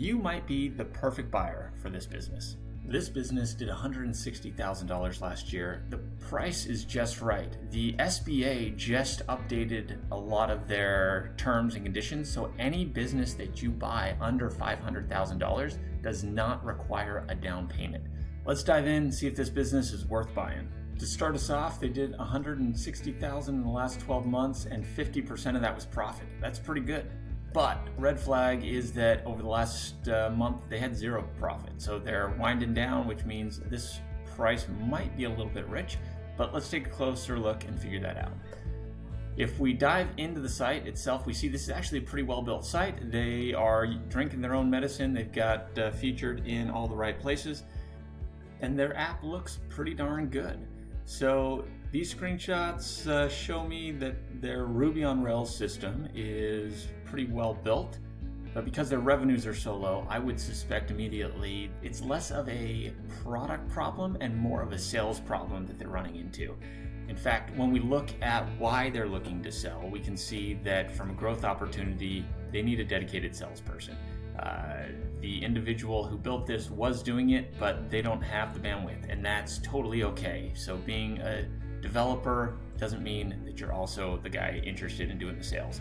you might be the perfect buyer for this business. This business did $160,000 last year. The price is just right. The SBA just updated a lot of their terms and conditions, so any business that you buy under $500,000 does not require a down payment. Let's dive in and see if this business is worth buying. To start us off, they did $160,000 in the last 12 months, and 50% of that was profit. That's pretty good. But red flag is that over the last month, they had zero profit. So they're winding down, which means this price might be a little bit rich, but let's take a closer look and figure that out. If we dive into the site itself, we see this is actually a pretty well-built site. They are drinking their own medicine. They've got featured in all the right places, and their app looks pretty darn good. So these screenshots show me that their Ruby on Rails system is pretty well built, but because their revenues are so low, I would suspect immediately it's less of a product problem and more of a sales problem that they're running into. In fact, when we look at why they're looking to sell, we can see that from a growth opportunity, they need a dedicated salesperson. The individual who built this was doing it, but they don't have the bandwidth, and that's totally okay. So being a developer doesn't mean that you're also the guy interested in doing the sales.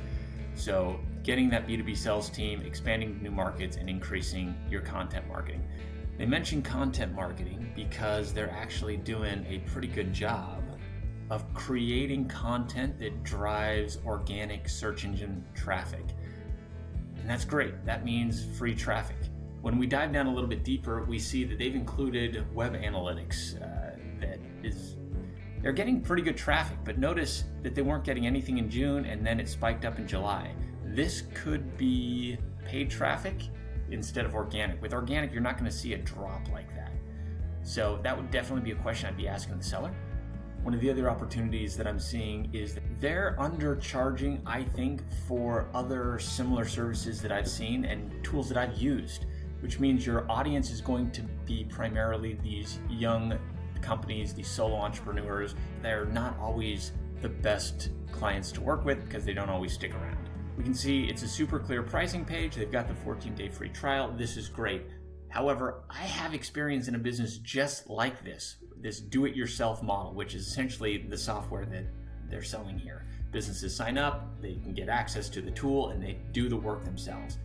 So getting that B2B sales team, expanding new markets, and increasing your content marketing. They mention content marketing because they're actually doing a pretty good job of creating content that drives organic search engine traffic. And that's great. That means free traffic. When we dive down a little bit deeper, we see that they've included web analytics. They're getting pretty good traffic, but notice that they weren't getting anything in June and then it spiked up in July. This could be paid traffic instead of organic. With organic, you're not going to see a drop like that. So that would definitely be a question I'd be asking the seller. One of the other opportunities that I'm seeing is that they're undercharging, I think, for other similar services that I've seen and tools that I've used, which means your audience is going to be primarily these young companies, these solo entrepreneurs. They're not always the best clients to work with because they don't always stick around. We can see it's a super clear pricing page. They've got the 14-day free trial. This is great. However, I have experience in a business just like this do-it-yourself model, which is essentially the software that they're selling here. Businesses sign up, they can get access to the tool, and they do the work themselves.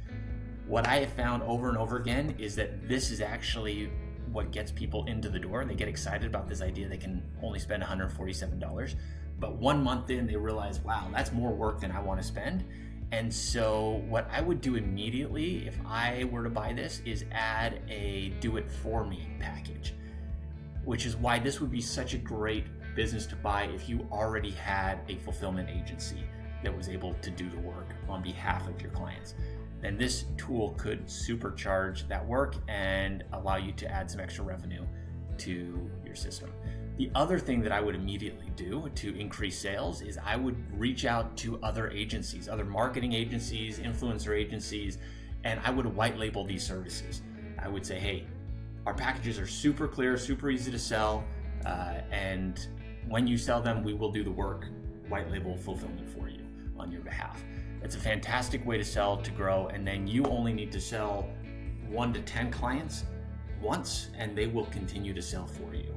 What I have found over and over again is that this is actually what gets people into the door. They get excited about this idea they can only spend $147, but 1 month in, they realize, wow, that's more work than I want to spend. And so what I would do immediately if I were to buy this is add a do-it-for-me package, which is why this would be such a great business to buy if you already had a fulfillment agency that was able to do the work on behalf of your clients. Then this tool could supercharge that work and allow you to add some extra revenue to your system. The other thing that I would immediately do to increase sales is I would reach out to other agencies, other marketing agencies, influencer agencies, and I would white label these services. I would say, hey, our packages are super clear, super easy to sell, and when you sell them, we will do the work, white label fulfillment for you on your behalf. It's a fantastic way to sell, to grow, and then you only need to sell 1 to 10 clients once, and they will continue to sell for you.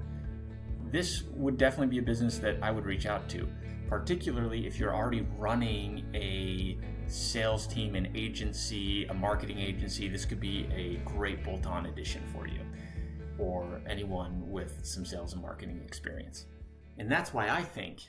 This would definitely be a business that I would reach out to, particularly if you're already running a sales team, an agency, a marketing agency. This could be a great bolt-on addition for you, or anyone with some sales and marketing experience. And that's why I think